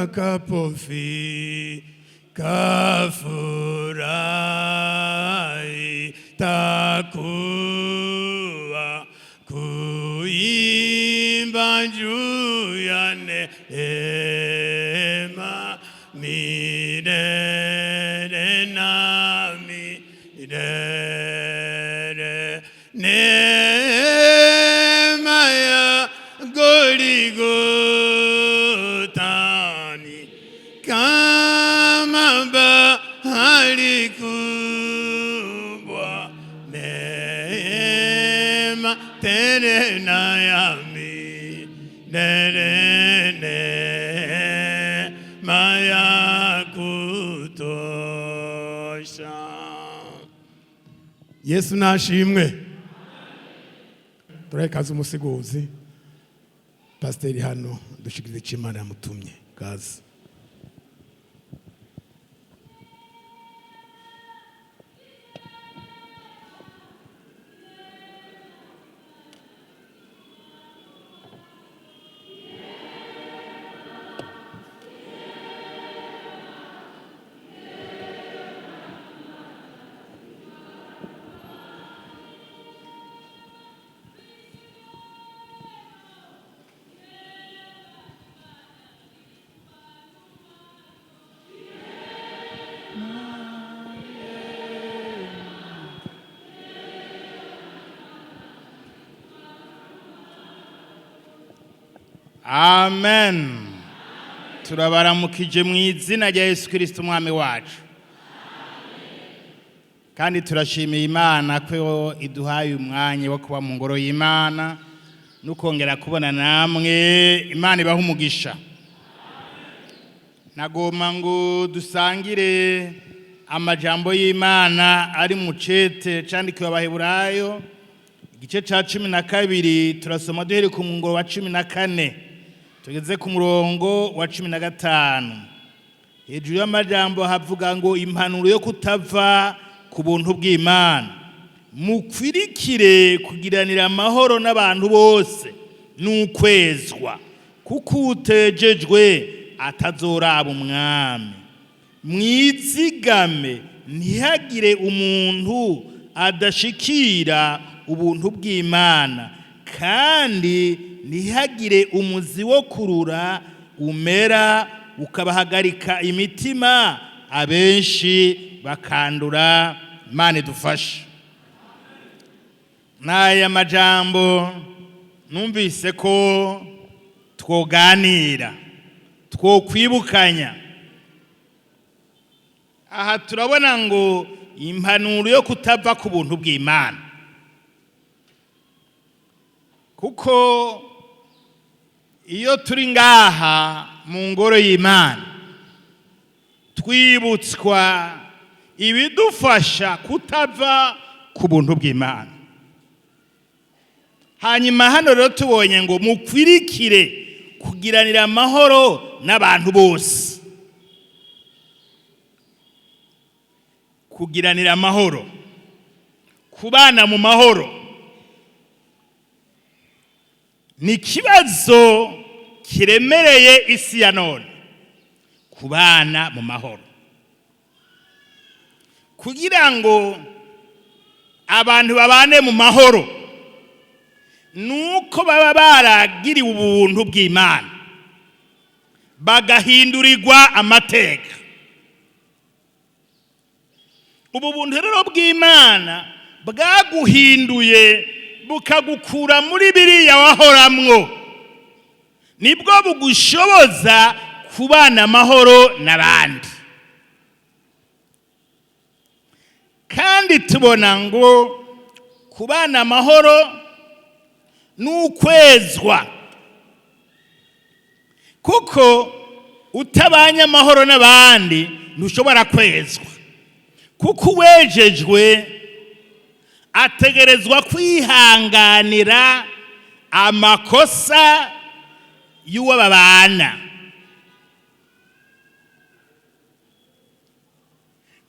tutakapofika furahi takuwa kuimba juu ya neema milele na milele. Neema ya Goligotani kama bahari kubwa, neema tele na ya milele, neema ya kutosha. Yesu nashimwe. Turekaza umusiguzi Pasiteri hano dushikirize icyo Imana yamutumye. Kazi. Amen. Turabaramukije mu izina rya Yesu Kristo umwami wacu. Kandi turashimiye Imana ko iduhaye umwanya wo kuba mu ngoro y'Imana nukongera kubona namwe. Imana ibaha umugisha. Nagoma ngo dusangire amajambo y'Imana ari mu cete candikiwe Abaheburayo igice ca 12. Turasoma duhere ku ngoro wa 14 tugeze ku murongo wa 15. Hejuru y'amajambo havuga ngo impanuro yo kutava ku buntu bw'Imana, mukwirikire kugiranira amahoro n'abantu bose n'ukwezwa, kuko utejejwe atazoraba umwami. Mwizigame ntihagire umuntu adashikira ubuntu bw'Imana, kandi ntihagire umuzi wo kurura umera ukabahagarika imitima, abenshi bakandura. Imana idufashe. N'aya majambo numvise ko twoganira, twokwibukanya. Aha turabona ngo impanuro yo kutava ku buntu bw'Imana, kuko iyo turi ngaha mu ngoro y'Imana twibutswa ibidufasha kutava ku buntu bw'Imana. Hanyuma hano rero tubonye ngo mukwirikire kugiranira amahoro n'abantu bose. Kugiranira amahoro, kubana mu mahoro, ni kibazo kiremereye isi ya none. Kubana mu mahoro, kugira ngo abantu babane mu mahoro, nuko baba baragiriwe ubuntu bw'Imana, bagahindurirwa amateka. Ubu buntu rero bw'Imana bwaguhinduye bukagukura muri biriya wahoramwo, nibwo bugushoboza kubana amahoro n'abandi. Kandi tubona ngo kubana amahoro n'ukwezwa, kuko utabanye amahoro n'abandi ntushobora kwezwa, kuko uwejejwe ategerezwa kwihanganira amakosa y'uwo babana,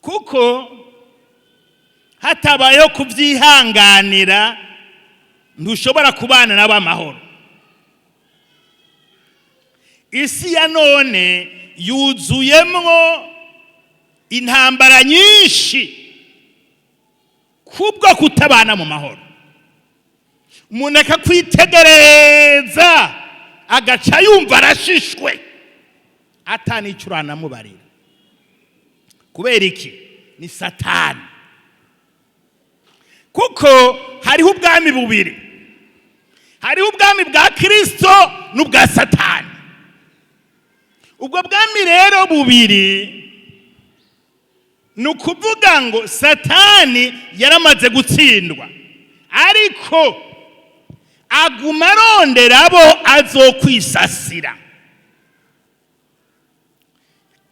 kuko hatabayeho kubyihanganira ntushobora kubana nabo amahoro. Isi ya none yuzuyemwo intambara nyinshi kubwo kutabana mu mahoro. Umuntu akakwitegereza agaca yumva arashishwe atanicyo uranamubarira. Kubera iki? Ni Satani. Kuko hariho ubwami bubiri, hariho ubwami bwa Kristo n'ubwa Satani. Ubwo bwami rero bubiri ni ukuvuga ngo Satani yaramaze gutsindwa, ariko aguma arondera abo azokwisasira.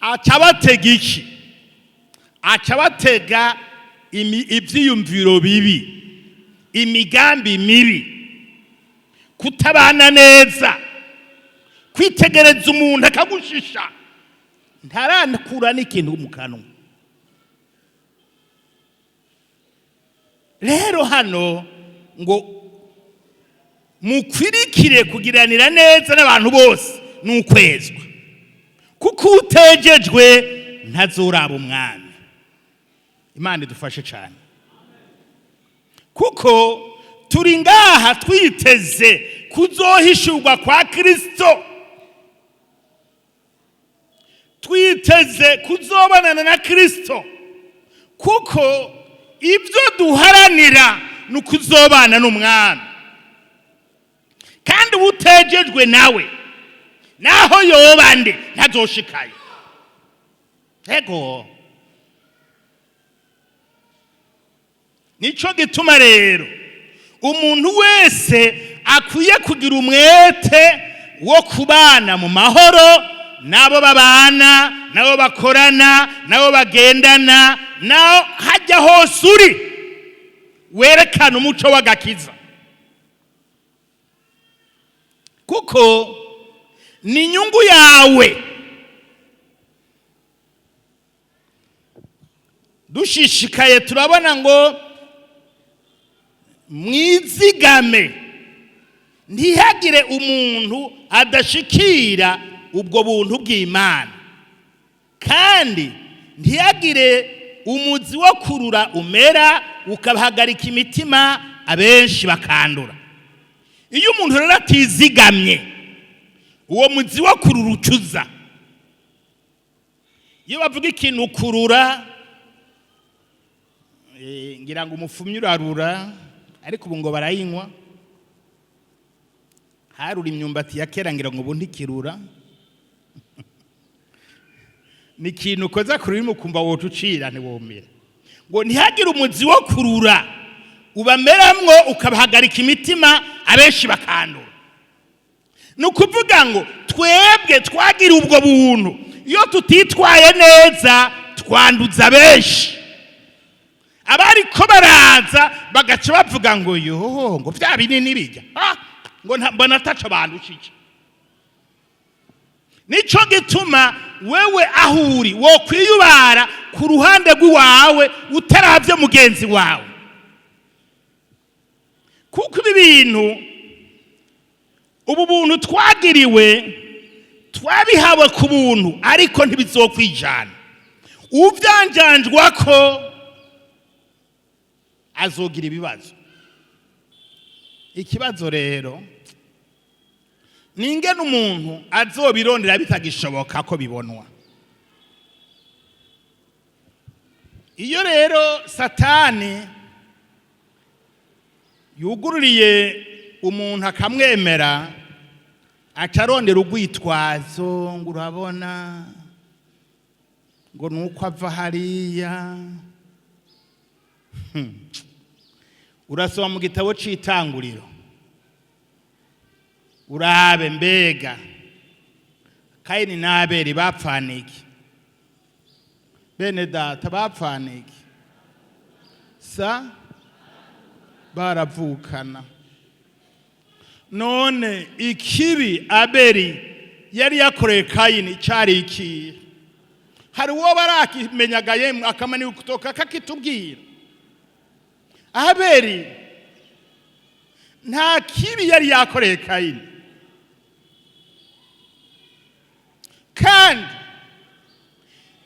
Aca batega iki? Aca batega ivyiyumviro bibi, imigambi mibi, kutabana neza, kwitegereza umuntu akagushisha ntaranakura n'ikintu mu kanwa. Rero hano ngo mukwirikire kugiranira neza n'abantu bose n'ukwezwa, kuko utejejwe ntazoraba umwami. Imana idufashe cyane, kuko turi ngaha twiteze kuzohishurwa kwa Kristo, twiteze kuzobanana na Kristo, kuko ibyo duharanira ni ukuzobana n'umwami. Kandi utejejwe nawe naho yoba nde ntazoshikayo. Ego nico gituma rero umuntu wese akwiye kugira umwete wo kubana mu mahoro nabo babana, nabo bakorana, nabo bagendana, naho hajya hose uri werekana umuco w'agakiza, kuko ni inyungu yawe. Dushishikaye turabona ngo mwizigame ntihagire umuntu adashikira ubwo buntu bw'Imana, kandi ntihagire umuzi wo kurura umera ukabahagarika imitima abenshi bakandura. Iyo umuntu rero atizigamye uwo muzi wo kurura ucuza. Iyo bavuga ikintu kurura, ngira ngo umufumyi urarura, ariko ubu ngo barayinywa. Harura imyumbati ya kera ngira ngo ubu ntikirura. Ni ikintu ukoza kurura mukumva wote ucira ntiwomera. Ngo ntihagire umuzi wo kurura ubameramwo ukabahagarika imitima abenshi bakandura. Ni ukuvuga ngo twebwe twagira ubwo buntu, iyo tutitwaye neza twanduza benshi. Abariko baraza bagaca bavuga ngo yo ngo bya binini bijya ngo mbona ataca bandushije. Nico gituma wewe ahuri wo kwiyubara ku ruhande rw'iwawe utaravye mugenzi wawe, kuko ibi bintu ubu buntu twagiriwe twabihawe ku buntu, ariko ntibizokwijana. Uvyanjanjwa ko azogira ibibazo. Ikibazo rero ninge n'umuntu azobirondera bitagishoboka ko bibonwa. Iyo rero Satani yugururiye umuntu akamwemera, acarondera urwitwazo ngo urabona ngo nuko ava hariya. Urasoma mu gitabo c'Itanguriro urabe mbega Kayini na Abeli bapfaniki. Bene data bapfaniki sa baravukana. None ikibi Abeli yari yakoreye Kayini cyari iki? Hari uwo barakimenyaga yemwe akamani kutoka kakitubwira. Abeli nta kibi yari yakoreye Kayini, kandi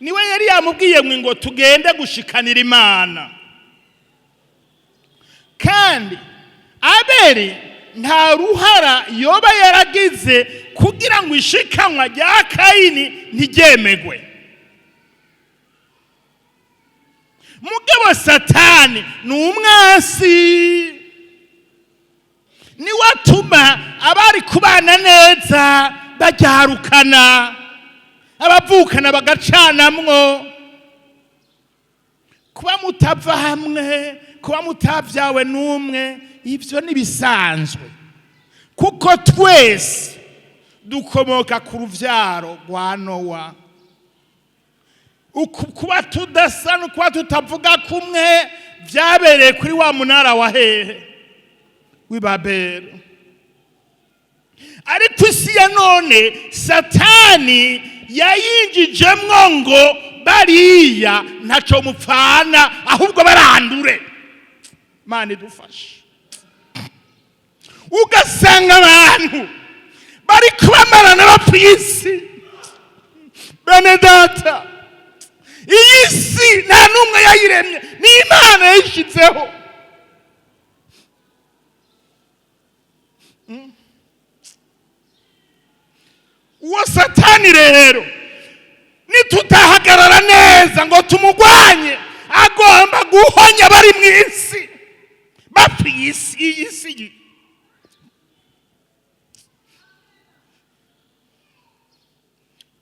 niwe yari yamubwiye ngo tugende gushikanira Imana. Kandi Abeli nta ruhara yoba yaragize kugira ngo ishikanwa rya Kayini ntiryemegwe. Mugabo Satani ni umwasi, niwe atuma abari kubana neza bajyarukana, abavukana bagacanamwo. Kuba mutava hamwe, kuba mutavyawe n'umwe, ivyo nibisanzwe, kuko twese dukomoka ku ruvyaro rwa Nowa. Kuba tudasa no kuba tutavuga kumwe vyabereye kuri wa munara wa hehe w'i Babeli. Ariko isi ya none Satani yayinjijemwo ngo bariya ntaco mupfana ahubwo barandure. Mana idufashe. Ugasanga abantu bari kubamarana bapfisi. Bene data, iyi si nta n'umwe yayiremye, ni Imana yayishyizeho. Uwo Satani rero nitutahagarara neza ngo tumugwanye, agomba guhonya bari mu isi bapfiye iyi si.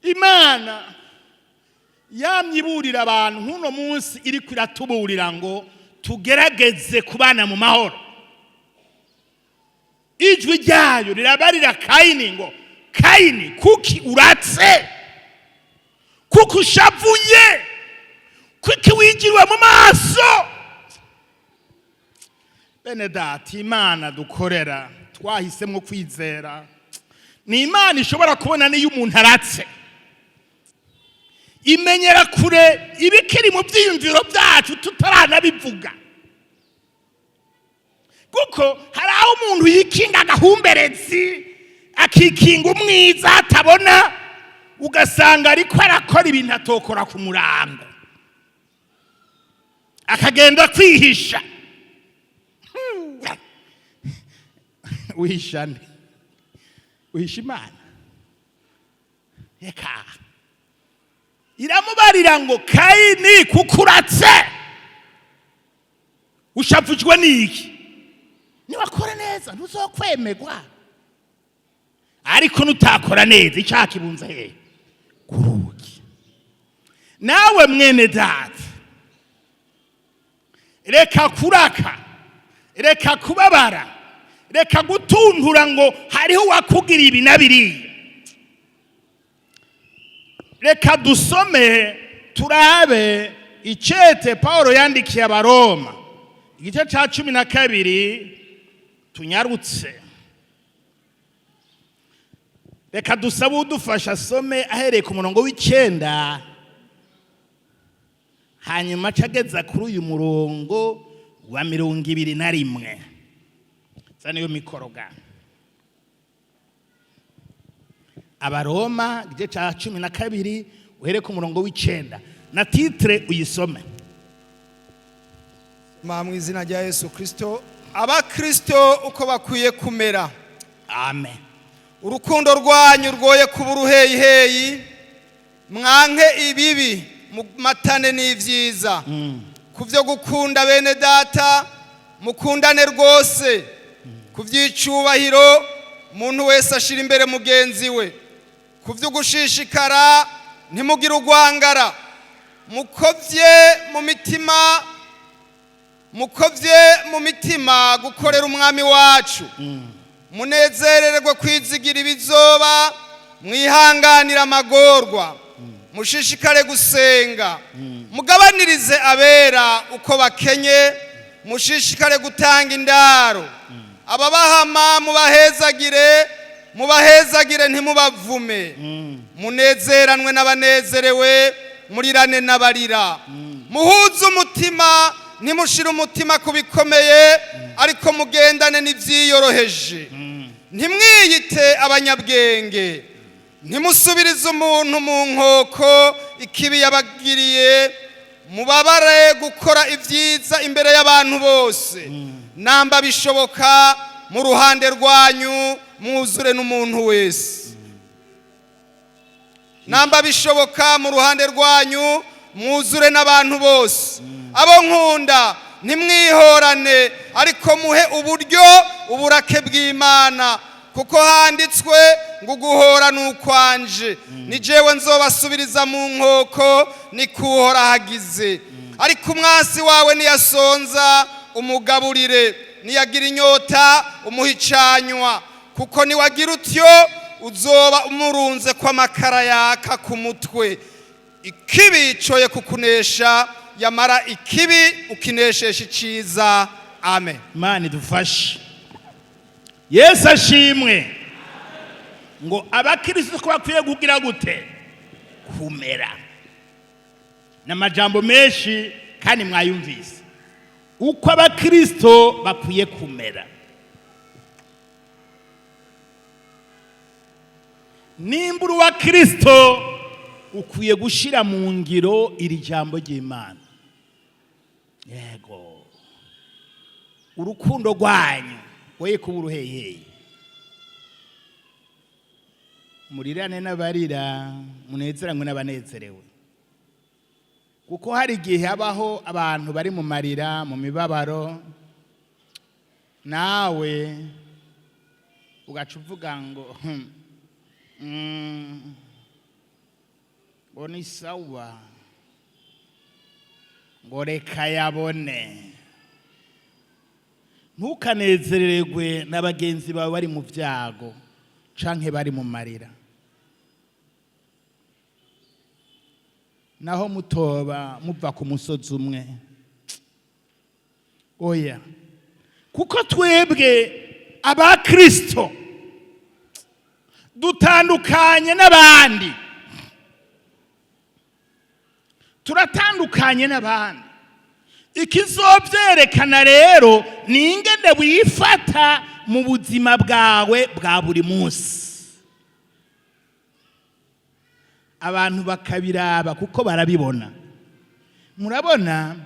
Imana yamyiburira abantu nk'uno munsi iri kwiratuburira ngo tugerageze kubana mu mahoro. Ijwi ryayo rirabarira Kayini ngo Kayini, kuki uratse, kuki ushavuye, kuki wigiriwe mu maso. Bene data, Imana dukorera twahisemo kwizera ni Imana ishobora kubona niyo umuntu aratse. Imenyera kure ibikiri mu byiyumviro byacu tutaranabivuga, kuko hari aho umuntu yikinga agahumberezi, akikinga umwiza atabona, ugasanga ariko arakora ibintu atokora ku murango, akagenda kwihisha. Wihishane, wihisha Imana. Eka iramubarira ngo Kayini, kukuratse, ushavujwe n'iki? Niwakora neza ntuzokwemerwa, ariko nutakora neza icyaha kibunza hehe? Kurugi. Nawe mwene data, reka kuraka, reka kubabara, reka gutuntura ngo hariho wakugira ibi na biriya. Reka dusome turabe icete Paulo yandikiye Abaroma igice ca 12, tunyarutse. Reka dusabe udufasha some ahereye ku murongo w'9 hanyuma cageza kuri uyu murongo wa 21. Zaniyo mikoroga. Abaroma igice ca 12 uhere ku murongo w'9 na titre uyisome. Mu izina rya Yesu Kristo, abakristo uko bakwiye kumera. Amen. Urukundo rwanyu rwoye kuba uruheyiheyi, mwanke ibibi, matane n'ivyiza. Kuvyo gukunda bene data, mukundane rwose. Kuvyicubahiro, muntu wese ashira imbere mugenzi we. Kuvyo gushishikara, ntimugira urwangara. Mukovye mu mitima gukorera umwami wacu. Munezererwe kwizigira ibizoba, mwihanganira amagorwa. Mushishikare gusenga, mugabanirize abera uko bakenye, mushishikare gutanga indaro. Ababahama mubahezagire ntimubavume. Munezeranwe n'abanezerewe, murirane n'abarira. Muhuze umutima, ntimushire umutima kubikomeye, ariko mugendane n'ivyiyoroheje. Ntimwiyite abanyabwenge, ntimusubirize umuntu mu nkoko ikibi yabagiriye, mubabare gukora ibyiza imbere y'abantu bose, namba bishoboka mu ruhande rwanyu mwuzure n'umuntu wese. Namba bishoboka mu ruhande rwanyu mwuzure n'abantu bose. Abo nkunda, ntimwihorane, ariko muhe uburyo uburake bw'Imana, kuko handitswe ngo uguhora n'ukwanje, ni jewe nzobasubiriza mu nkoko, ni kuhora hagize. Ariko umwasi wawe niyasonza umugaburire, niyagira inyota umuhicanywa, kuko niwagira utyo uzoba umurunze kw'amakara yaka ku mutwe. Ikibi coye kukunesha, yamara ikibi ukineshesha iciza. Amen. Imana idufashe. Yesu ashimwe. Ngo abakristo ko bakwiye kugira gute? Kumera. N'amajambo menshi kandi mwayumvise. Uko abakristo bakwiye kumera. Nimbura wa Kristo ukwiye gushira mu ngiro iri jambo ry'Imana. Yego. Urukundo rwanyu woye kuba uruheyeye. Murirane n'abarira, munezeranywe n'abanezerewe. Kuko hari igihe habaho abantu bari mu marira, mu mibabaro, nawe ugaca uvuga ngo ngo ni sawa, ngo reka yabone. Ntukanezererwe n'abagenzi bawe bari mu byago canke bari mu marira, naho mutoba muva ku musozi umwe. Oya, kuko twebwe abakristo dutandukanye n'abandi, turatandukanye n'abandi. Ikizovyerekana rero ni ingene wifata mu buzima bwawe bwa buri munsi. Abantu bakabiraba kuko barabibona. Murabona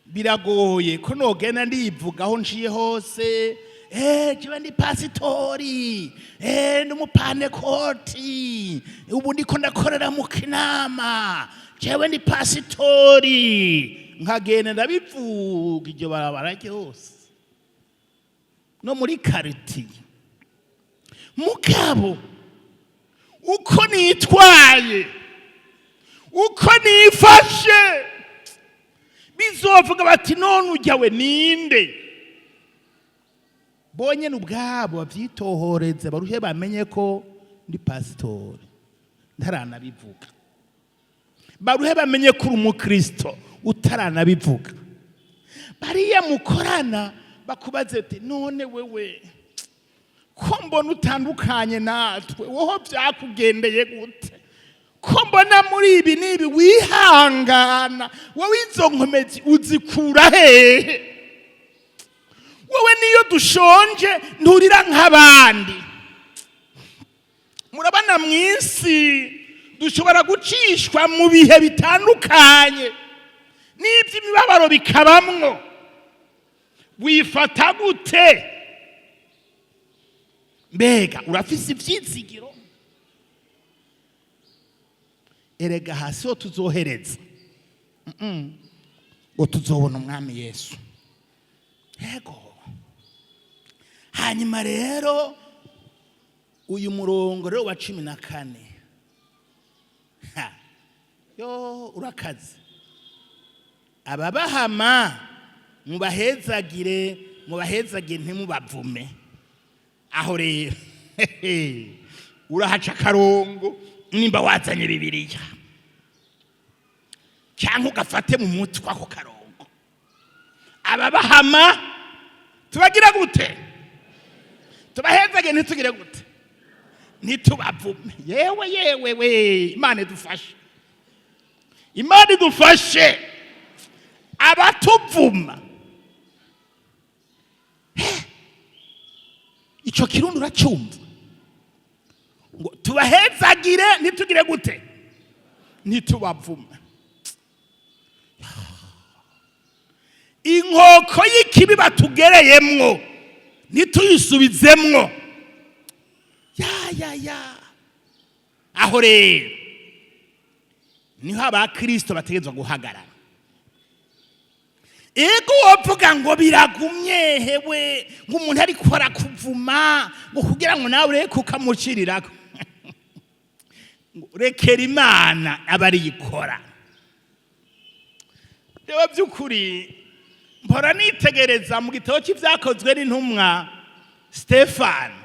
biragoye ko nogenda ndivuga aho nciye hose, jewe ndi pasitori, ndi umupanekoti, ubu ndiko ndakorera mu Kinama, jewe ndi pasitori. Nkagenda ndabivuga iryo barabara ryose no muri karitiye. Mugabo uko nitwaye, uko nifashe, bizovuga bati none ujyawe ninde. Bonye n'ubwabo bavyitohoreze, baruhe bamenye ko ndi pasitori ntaranabivuga. Baruhe bamenye ko uri umukristo utaranabivuga. Bariya mukorana bakubaze ati none wewe ko mbona utandukanye natwe, woho byakugendeye gute? Ko mbona muri ibi nibi wihangana, wowe izo nkomezi uzikura hehe? Wowe niyo dushonje nturira nk'abandi. Murabana mwisi dushobora gucishwa mu bihe bitandukanye, n'iby'imibabaro bikabamwo. Wifata gute? Mbega urafise ivyizigiro? Erega hasi ho tuzohereza, ngo tuzobona umwami Yesu. Yego. Hanyuma rero uyu murongo rero wa 14, yo urakaze. Ababahama mubahezagire, mubahezagire ntimubavume. Aho rero urahaca akarongo nimba wazanye Bibiliya, cyangwa ugafate mu mutwe ako karongo. Ababahama tubagira gute? Tubahezagire ntitugire gute? Ntitubavume. Yewe we, Imana idufashe. Imana idufashe. Abatuvuma, ico kirundi uracyumva ngo tubahe ntitubagire ntitugire gute ntitubavume. Inkoko y'ikibi batugereyemwo ntituyisubizemwo. Ya aho rero niho abakristo bategezwa guhagarara. Ego wovuga ngo biragumye hewe nk'umuntu ari gukora kuvuma ngo kugira ngo nawe ureke ukamucirirako. Rekera Imana abariyikora. Reba by'ukuri mpora nitegereza mu gitabo cy'ibyakozwe n'intumwa Stefano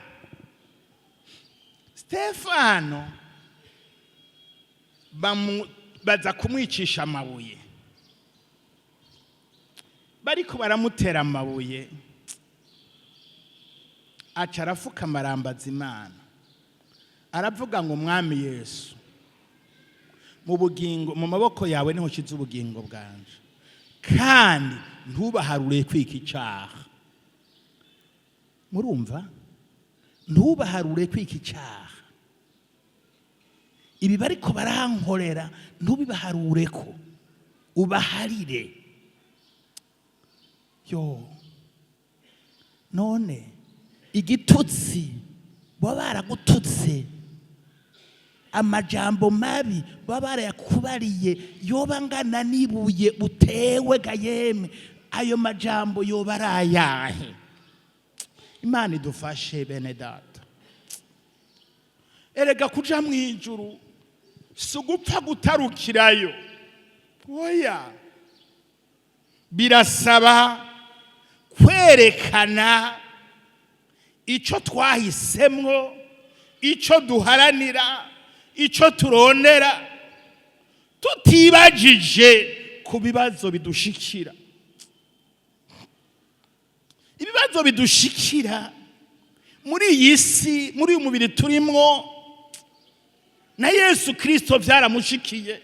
baza kumwicisha amabuye, bariko baramutera amabuye aca arafuka amarambaza Imana aravuga ngo Mwami Yesu, mu maboko yawe niho nshize ubugingo bwanje, kandi ntubaharure kwika icyaha. Murumva? Ntubaharure kwika icyaha. Ibi bariko barankorera ntubibaharure ko ubaharire. None igitutsi baba baragututse, amajambo mabi baba barayakubariye yoba ngana nibuye utewe gayeme, ayo majambo yoba arayahe? Imana idufashe bene data. Erega kuja mwijuru sugupfa gutarukirayo, oya, birasaba kwerekana ico twahisemwo, ico duharanira, ico turondera, tutibajije ku bibazo bidushikira. Ibibazo bidushikira muri iyi si, muri uyu mubiri turimwo, na Yesu Kristo byaramushikiye.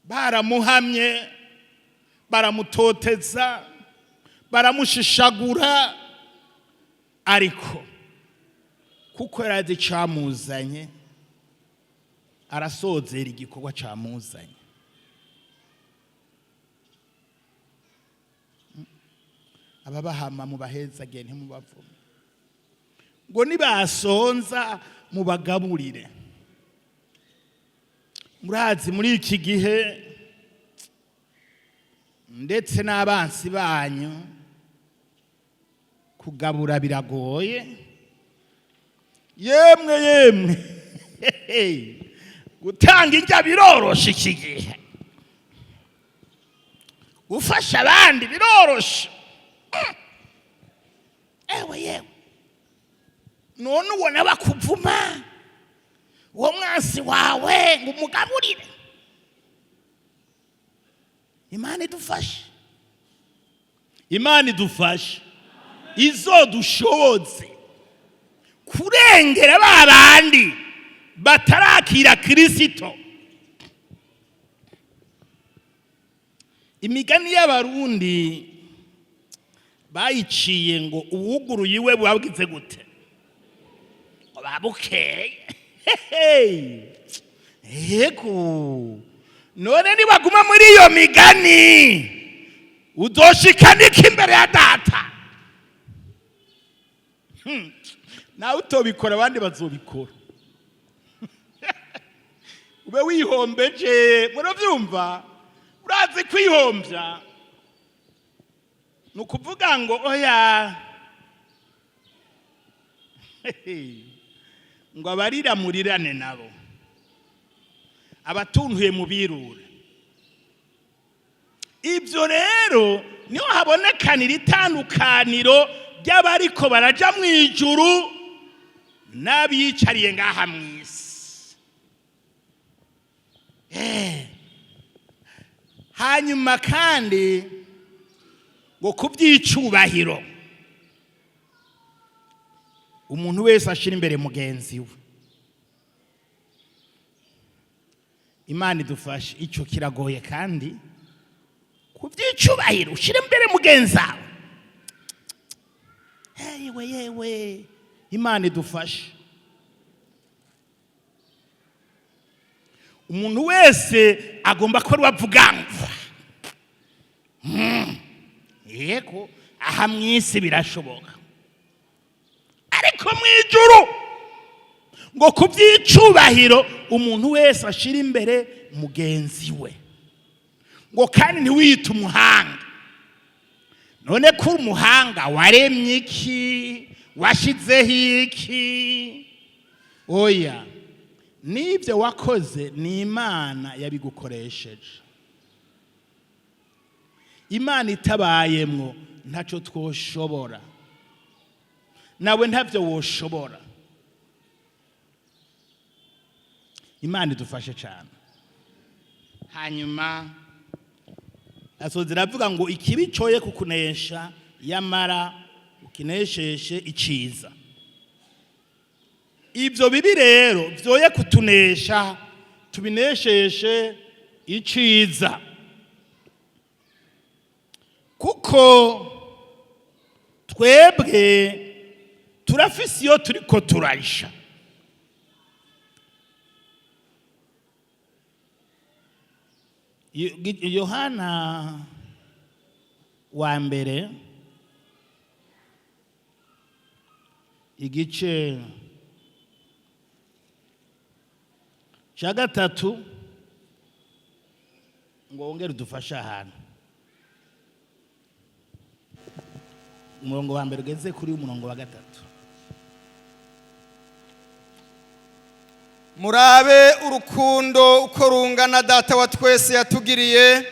Baramuhamye, baramutoteza, baramushishagura, ariko kuko yarazi camuzanye arasozera igikorwa camuzanye. Ababahama mubahezage ntimubavume, ngo nibasonza mubagaburire. Murazi muri iki gihe ndetse n'abansi banyu kugabura biragoye. Yemwe gutanga indya biroroshe iki gihe, gufasha abandi biroroshe. Yewe none ubona bakuvuma uwo mwansi wawe ngo umugaburire. Imana idufashe, Imana idufashe, izodushoboze kurengera babandi batarakira Kristo. Imigani y'abarundi bayiciye ngo uwuguruye iwe bwabwize gute, babukeye. Yego, none nibaguma muri iyo migani uzoshikanika imbere ya data. Nawe utobikora abandi bazobikora. Ube wihombeje, muravyumva? Urazi kwihombya nukuvuga ngo oya, ngo abarira murirane nabo, abatuntuye mu birure. Ibyo rero niho habonekanira itandukaniro ry'abariko baraja mu ijuru n'abiyicariye ngaha mu isi. Hanyuma kandi ngo kubyicubahiro umuntu wese ashira imbere mugenzi we. Imana idufashe, icyo kiragoye kandi kubyicubahiro ushira imbere mugenzi wawe. Yewe Imana idufashe. umuntu wese agomba ko wavuga ngo yego aha mwisi birashoboka, ariko mwijuru ngo kubyicubahiro umuntu wese ashira imbere mugenzi we, ngo kandi ntiwiyite umuhanga. None ko umuhanga waremye iki, washizeho iki? Oya, nibyo wakoze ni Imana yabigukoresheje. Imana itabayemwo ntacyo twoshobora, nawe ntavyo woshobora. Imana idufashe cyane. Hanyuma asozera avuga ngo ikibi coye kukunesha yamara ukinesheshe iciza. Ibyo bibi rero vyoye kutunesha tubinesheshe iciza, kuko twebwe turafise iyo turiko turarisha. Yohana wa mbere igice cya 3 ngo wongere udufashe ahantu. Umurongo wa mbere ugeze kuri umurongo wa 3. Murabe urukundo uko rungana Data wa twese yatugiriye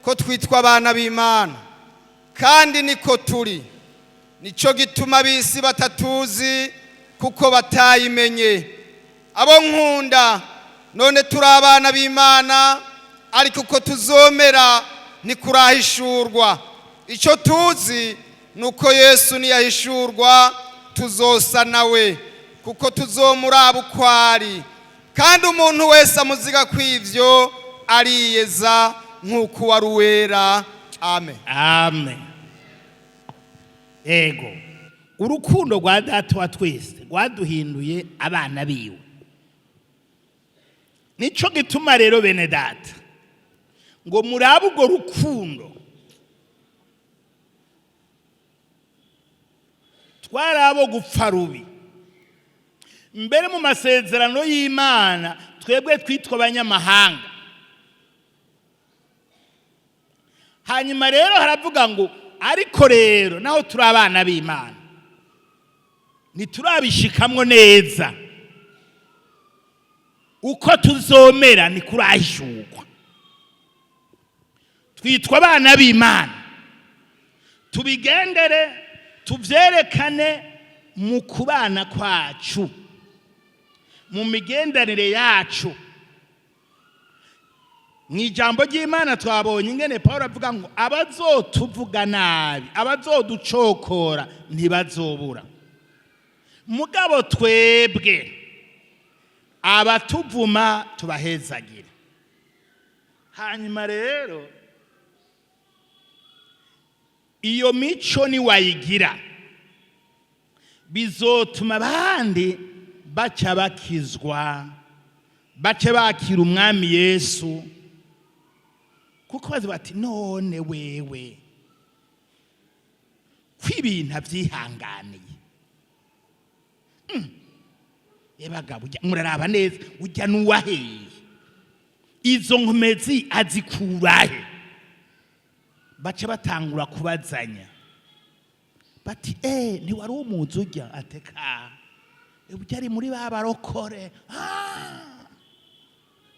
ko twitwa abana b'Imana, kandi niko turi. Nico gituma bisi batatuzi kuko batayimenye. Abo nkunda, none turi abana b'Imana, ariko uko tuzomera ntikurahishurwa. Ico tuzi nuko Yesu niyahishurwa tuzosa nawe, kuko tuzomuraba uko ari. Kandi umuntu wese amuziga kw'ivyo ariyeza nk'uko wari uwera. Amen. Amen. Ego, urukundo rwa Data wa twese rwaduhinduye abana biwe. Nico gituma rero bene data ngo murabe urwo rukundo. Twarabo gupfa rubi. Mbere mu masezerano y'Imana twebwe twitwa abanyamahanga. Hanyuma rero haravuga ngo ariko rero naho turi abana b'Imana ntiturabishikamwo neza, uko tuzomera ntikurahishurwa. Twitwa abana b'Imana, tubigendere tuvyerekane mu kubana kwacu, mu migendanire yacu. Mw'ijambo ry'Imana twabonye ingene Paulo avuga ngo abazotuvuga nabi, abazoducokora ntibazobura. Mugabo twebwe abatuvuma tubahezagire. Hanyuma rero iyo mico ni wayigira, bizotuma abandi baca bakizwa, bace bakira umwami Yesu, kuko bazi bati none wewe kw'ibintu avyihanganiye. Ebagabo muraraba neza ujya nuwaheye, izo nkomezi azikurahe? Baca batangura kubazanya bati ntiwari umuzi ujya ateka ujya muri ba barokore.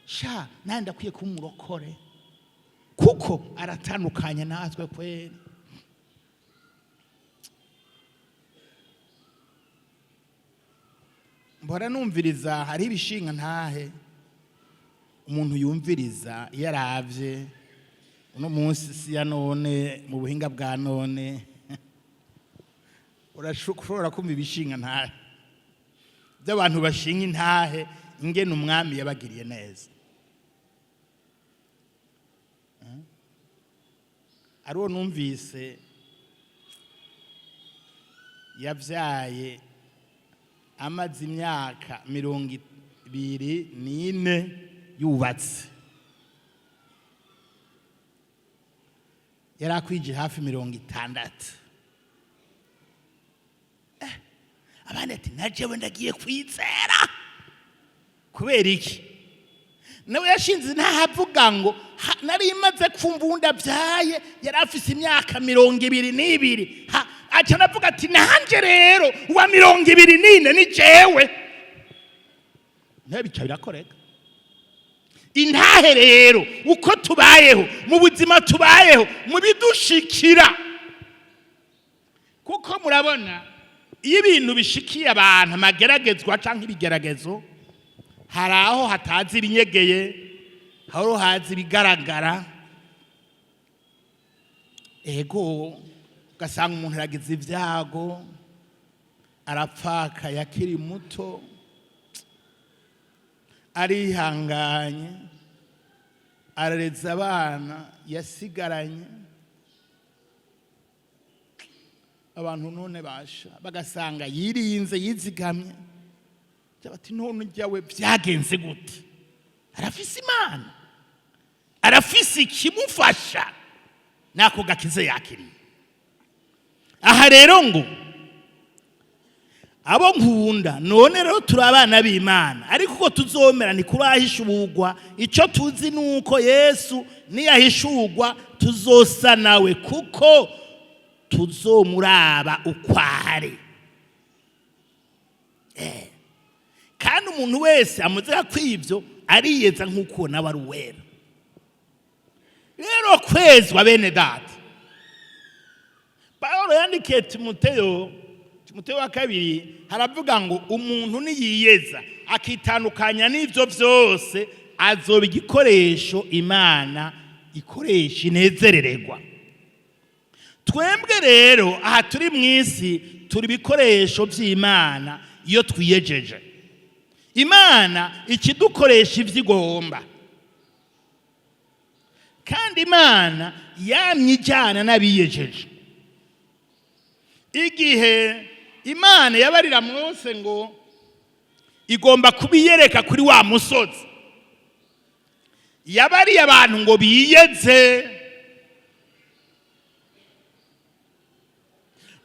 Sha nandi akwiye kuba umurokore kuko aratandukanye natwe kwera. Mbora numviriza hari ibishinga ntahe umuntu yumviriza yaravye uno munsi si ya none mu buhinga bwa none urashobora kumva ibishinga ntahe by'abantu bashinga intahe ingene umwami yabagiriye neza. Ariwo numvise yavyaye amaze imyaka 24 yubatse, yari akwije hafi 60. Abandi ati najewe ndagiye kwizera. Kubera iki? Nawe yashinze ntahavuga ngo nari imaze kumva undavyaye, yari afise imyaka 22. Aca navuga ati nanje rero wa 24 ni jewe. Ntabica birakoreka. Intahe rero uko tubayeho mu buzima tubayeho mu bidushikira, kuko murabona iyo ibintu bishikiye abantu amageragezwa canke ibigeragezo, hari aho hatazi ibinyegeye, hari hazi ibigaragara. Ego ugasanga umuntu aragize ibyago, arapfaka yakiri muto, arihanganye, arareza abana yasigaranye. Abantu none basha bagasanga yirinze yizigamye, bati none njyawe byagenze gute? Arafise Imana, arafise ikimufasha, nako gakize yakiriye. Aha rero ngo abo nkunda none rero turi abana b'Imana, ariko uko tuzomera ni kurahishurwa. Ico tuzi nuko Yesu niyahishurwa tuzosa nawe, kuko tuzomuraba ukware. Kandi umuntu wese amuzira kw'ivyo ariyeza nk'uko nawe ari uwera. Rero kwezwa bene data, Paulo yandikiye Timoteyo wa kabiri, haravuga ngo umuntu niyiyeza akitandukanya n'ivyo vyose, azoba igikoresho Imana ikoresha inezerererwa. Twembwe rero aha turi mw'isi turi ibikoresho vy'Imana iyo twiyejeje. Imana ikidukoresha ivy'igomba, kandi Imana yamye ijana n'abiyejeje. Igihe Imana yabarira Mose ngo igomba kubiyereka kuri wa musozi, yabariye abantu ngo biyeze,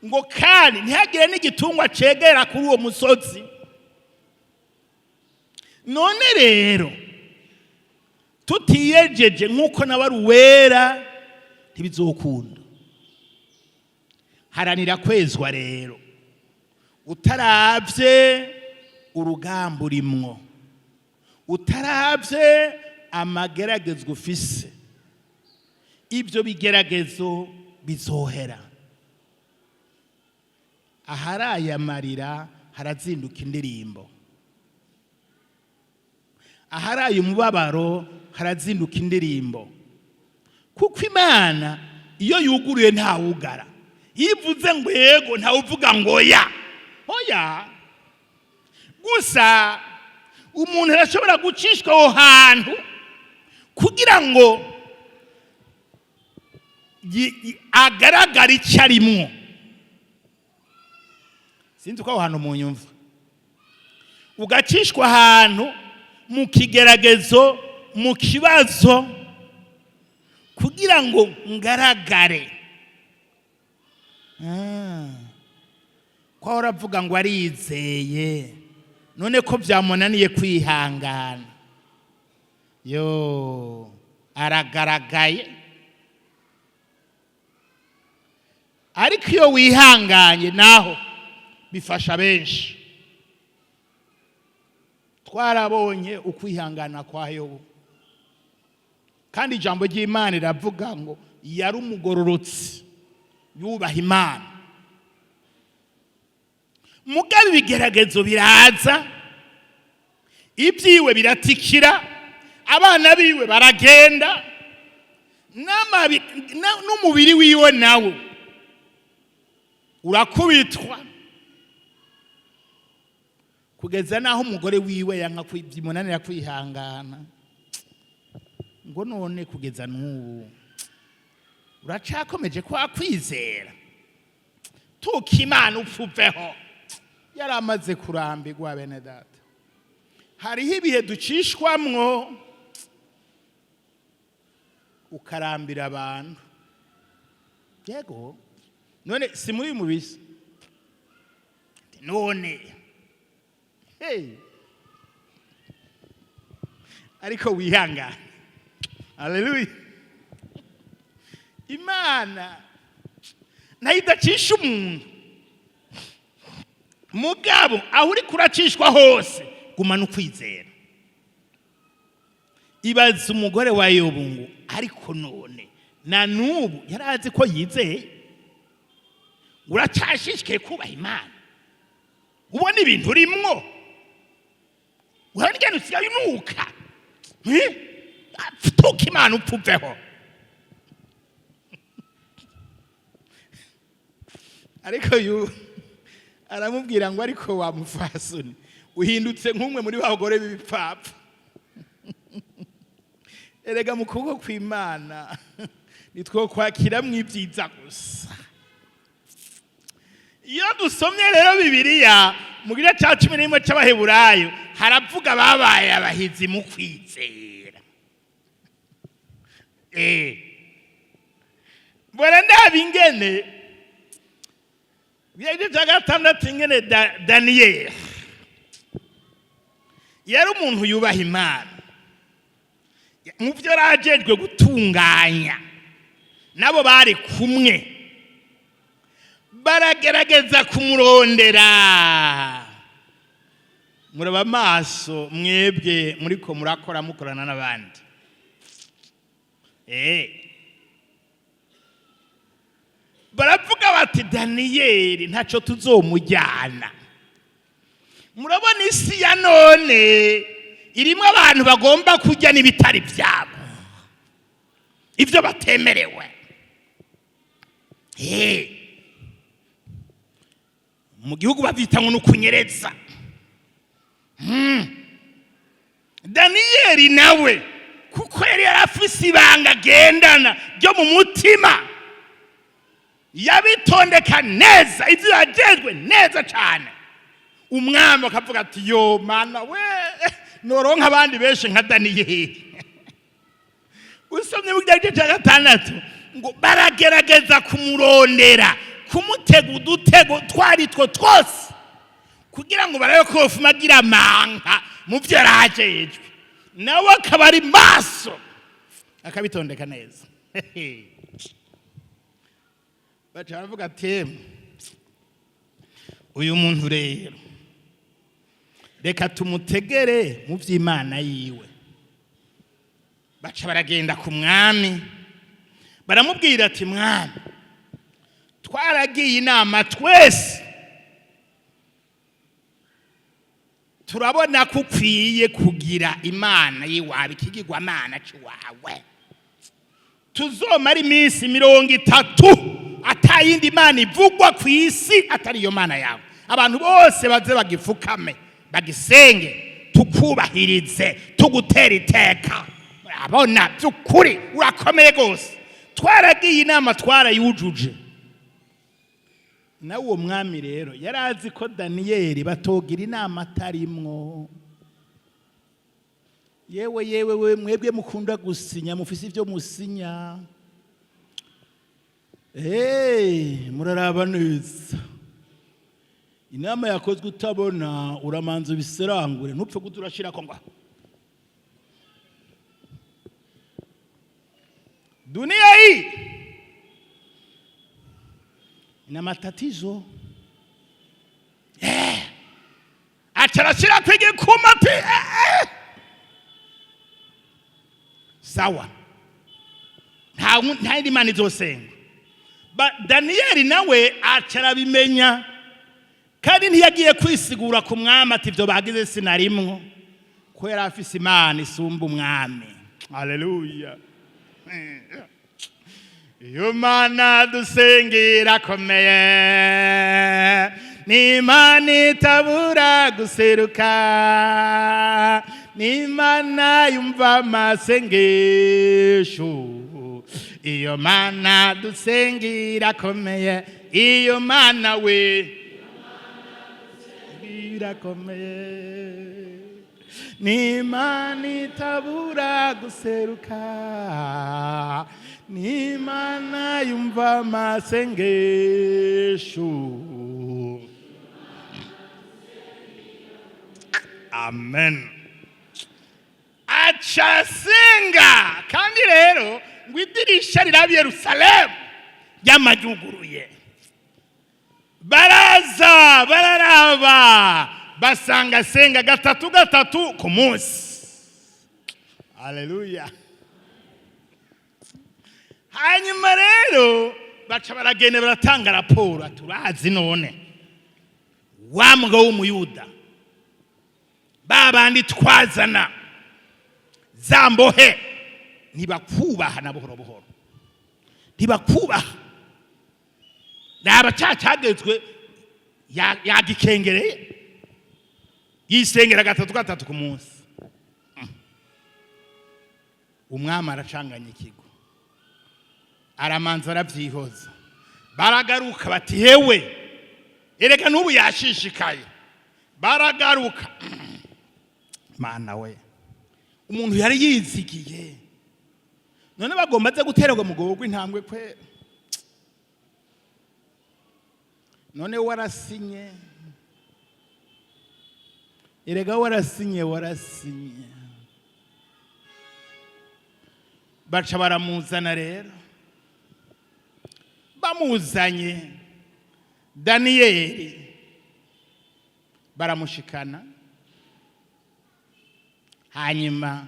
ngo kandi ntihagire n'igitungwa cegera kuri uwo musozi. None rero tutiyejeje nk'uko nawe ari uwera ntibizokunda. Haranira kwezwa rero utaravye urugamba urimwo, utaravye amageragezwa ufise. Ibyo bigeragezo bizohera. Ahari amarira harazinduka indirimbo, ahari umubabaro harazinduka indirimbo, kuko Imana iyo yuguruye ntawugara. Ivuze ngo yego ntawuvuga ngo ya. Oya, gusa umuntu arashobora gucishwa aho hantu kugira ngo agaragara icyo arimwo. Sinzi uko aho hantu mu nyumva, ugacishwa ahantu mu kigeragezo, mu kibazo, kugira ngo ngaragare. Kwa uravuga ngo arizeye, none ko byamunaniye kwihangana, yo aragaragaye. Ariko iyo wihanganye naho bifasha benshi. Twarabonye ukwihangana kwa Yobu, kandi ijambo ry'Imana riravuga ngo yari umugororotsi, yubaha Imana. Mugabe ibigeragezo biraza, ibyiwe biratikira, abana biwe baragenda, n'umubiri wiwe nawe urakubitwa, kugeza naho umugore wiwe yanka byimunanira kwihangana. Ngo none kugeza n'ubu uracakomeje kwa kwizera, tuka Imana upfuveho. Yaramaze kurambirwa bene data. Hariho ibihe ducishwamwo ukarambira abantu. Yego none si muri mubisi none ariko wihangane. Haleluya. Imana nayidacisha umuntu mugabo aho uri kuracishwa hose gumana ukwizera. Ibaza umugore wa Yobu ngo ariko none na nubu yarazi ko yizeye, uracashishike kubaha Imana, ubona ibintu urimwo, urabona ingene usigaye unuka, tuka Imana upfuveho. Ariko yu aramubwira ngo ariko wa mufasoni uhindutse nk'umwe muri bagore b'ibipfapfa. Erega mu kuboko kw'Imana nitwo kwakiramwo ibyiza gusa. Iyo dusomye rero Bibiliya mu gice cya 11 cy'Abaheburayo haravuga babaye abahizi mu kwizera. Bora ndabingene Biyaje gatandatu ingene Daniel yari umuntu yubaha Imana. Mu byo rajejwe gutunganya nabo bari kumwe baragerageza kumurondera. Muraba maso mwebwe muriko murakora mukorana n'abandi. Baravuga bati Daniel ntaco tuzomujyana. Murabona isi ya none irimo abantu bagomba kujya n'ibitari byabo, ivyo batemerewe. Mu gihugu bavyita ngo nukunyereza. Daniel nawe kuko yari yarafise ibanga gendana ryo mu mutima, yabitondeka neza, ivyo yajejwe neza cyane. Umwami akavuga ati yo mana we noronka abandi benshi nka Daniel. Usomye mu gice cya gatandatu ngo baragerageza kumurondera, kumutega udutego twari two twose kugira ngo barabe ko bafumagira manka mu byo yarajejwe, nawe akaba ari maso akabitondeka neza. Baca baravuga ati uyu muntu rero reka tumutegere mu by'Imana yiwe. Baca baragenda ku mwami baramubwira ati mwami twaragiye inama twese turabona ko ukwiye kugira Imana yiwawe, ikigirwa Imana ciwawe. Tuzomara iminsi 30 atayindi Imana ivugwa ku isi atari iyo Mana yawe. Abantu bose baze bagifukame bagisenge tukubahirize tugutera iteka. Abona byukuri urakomeye gose. Twaragiye inama twarayujuje. Na uwo mwami rero yarazi ko Daniel batogira inama atarimwo. Yewe we mwebwe mukunda gusinya mufise ivyo musinya. Muraraba neza. Inama yakozwe utabona uramanza biserangure ntupfe kuturashira ko ngo dunia hii ina matatizo. Atarashira kwige kumati sawa nta Imana izosenga. Daniel nawe acarabimenya kandi ntiyagiye kwisigura ku mwami ati ivyo bagize sinarimwo, ko yari afise Imana isumba umwami. Haleluya. Iyo Mana dusengera komeye ni Imana itabura guseruka, ni Imana yumva amasengesho. Iyo Mana dusengera komeye, iyo Mana we irakomeye, ni Imana itabura guseruka, imana yumva amasengesho. Amen. Acasenga kandi rero ngo idirisha riraba Yerusalemu ryamajuguruye, baraza bararaba basanga senga gatatu ku munsi. Haleluya. Hanyuma rero baca baragenda baratanga raporo, turazi none wa mugabo w'umuyuda babandi twazana zambohe ntibakubaha na buhoro buhoro, ntibakubaha. Naba cyagezwe yagikengereye yisengera gatatu ku munsi. Umwami aracanganya ikigo, aramanza aravyihoza, baragaruka bati hewe ereka n'ubu yashishikaye. Baragaruka, mana we, umuntu yari yizigiye none bagomba ze gutererwa mu gogo intambwe kwera. None warasinye, erega warasinye. Baca baramuzana rero, bamuzanye Daniyeli baramushikana. Hanyuma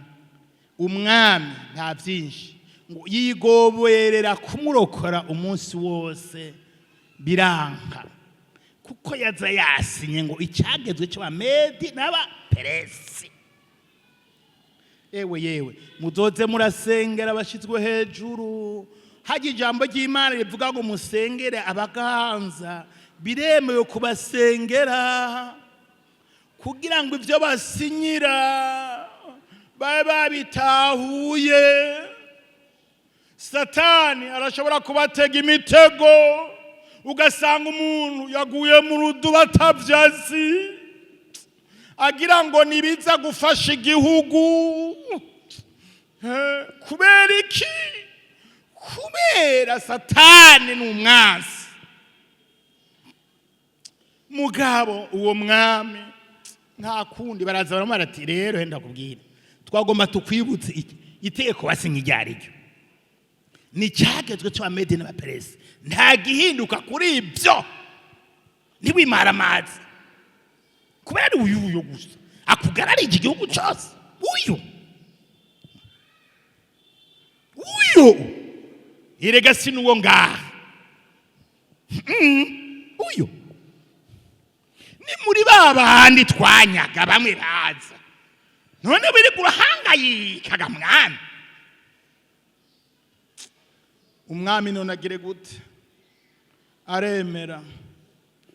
umwami nta byinshi ngo yigoberera kumurokora umunsi wose, biranka kuko yaza yasinye ngo icyagezwe cy'Abamedi n'Abaperesi. Yewe muzoze murasengera abashizwe hejuru. Haje ijambo ry'Imana rivuga ngo musengere abaganza, biremewe kubasengera kugira ngo ivyo basinyira babe babitahuye. Satani arashobora kubatega imitego, ugasanga umuntu yaguye mu ruduba atavyazi, agira ngo nibiza gufasha igihugu. Kubera iki? Kubera Satani n'umwansi. Mugabo uwo mwami nta kundi, baraza baramara ati rero henda kubwira, twagomba tukwibutse itegeko wasinye ryari ryo, ni cyagezwe cy'Abamedi n'Abaperesi, nta gihinduka kuri ibyo. Ntiwimara amazi kubera uyu gusa akugarara iki gihugu cyose. Uyu irega sinuwo ngaha. Uyu ni muri babandi twanyaga bamwe baza, none biri kurahangayikaga mwami. Umwami none agire gute? Aremera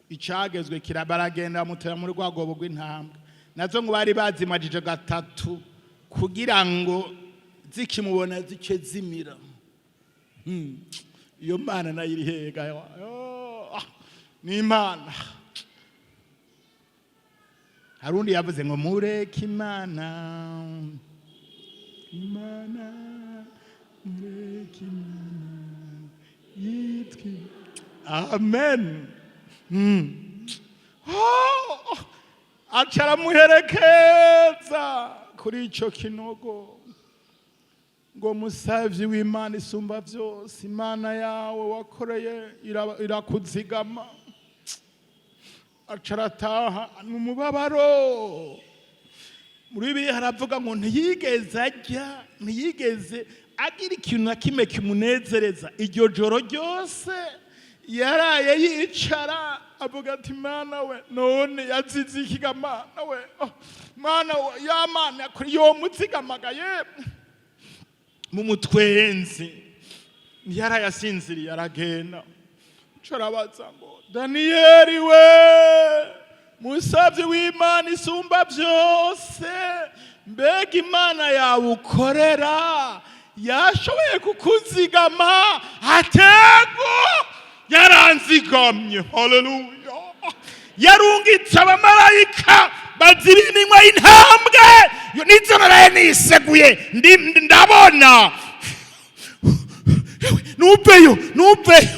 icyagezwe kirabaragenda mutera muri rwagobo rw'intambwe. Nazo ngo bari bazimajije gatatu kugira ngo zikimubona zice zimira. Iyo Mana nayo iri hega, ni Imana. Harundi yavuze ngo mureke Imana, mureke Imana yitwe. Amen. Acara muherekeza kuri ico kinogo ngo musavyi w'Imana isumba vyose, Imana yawe wakoreye irakuzigama. Acarataha n'umubabaro. Muri ibi haravuga ngo ntiyigeze ajya, ntiyigeze agira ikintu na kimwe kimunezereza. Iryo joro ryose yaraye yicara avuga ati Mana we, none yazize ikiga Mana we, Mana we, ya Mana kuri yo muzigamagaye mu mutwenzi. Yaraye asinziriye aragenda. Carabaza ngo Daniyeli we, musavye w'Imana isumba byose, mbega Imana yawe ukorera yashoboye kukuzigama? Atego yaranzigamye. Haleluya. Yarungitse abamarayika bazira iminwa y'intambwe, nizo naraye niseguye ndabona. nupeyo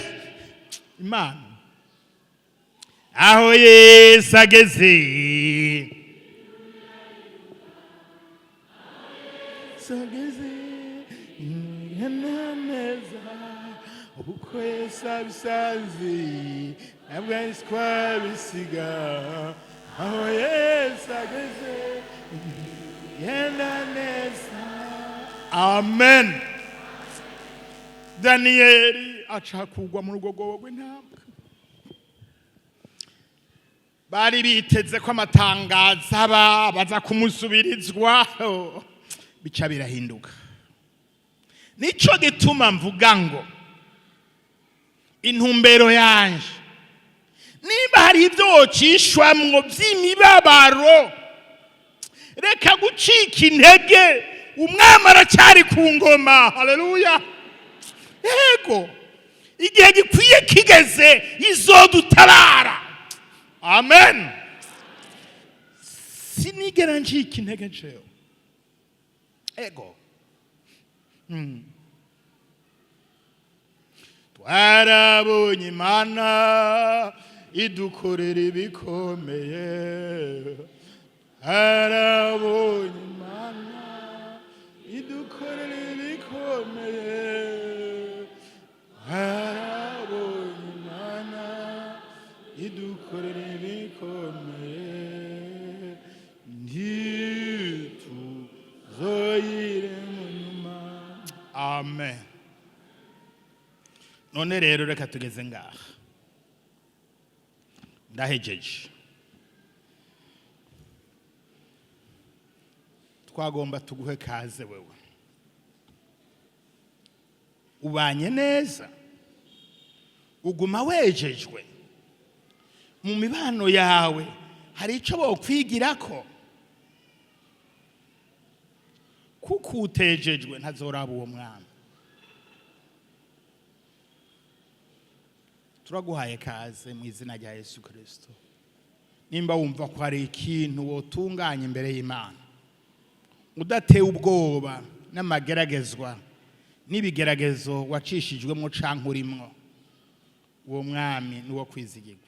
Imana aho Yesu ageze uko Yesu abisanze ntabwo yahise twabisiga aho Yesu ageze yenda neza. Amen. Daniyeli aca kugwa mu rugogo rw'intambwe. Bari biteze ko amatangazo aba baza kumusubirizwa, bica birahinduka. Nico gituma mvuga ngo intumbero yanje niba hari ibyo wocishwamwo by'imibabaro, reka gucika intege, umwami aracyari ku ngoma. Haleluya. Yego igihe gikwiye kigeze izodutabara. Amen. Sinigera ncika intege nceyo. Ego twarabonye Imana idukorera ibikomeye, twarabonye Imana idukorera ibikomeye, twarabonye Imana idukorera ibikomeye, ntituzoyire mu nyuma. Amen. None rero reka tugeze ngaha, ndahejeje. Twagomba tuguhe kaze wewe, ubanye neza, uguma wejejwe mu mibano yawe, hari icyo bokwigirako, kuko utejejwe ntazoraba uwo mwami. Turaguhaye kaze mu izina rya Yesu Kristo. Nimba wumva ko hari ikintu wotunganya imbere y'Imana, udatewe ubwoba n'amageragezwa n'ibigeragezo wacishijwemo canke urimwo, uwo mwami ni wo kwizigirwa.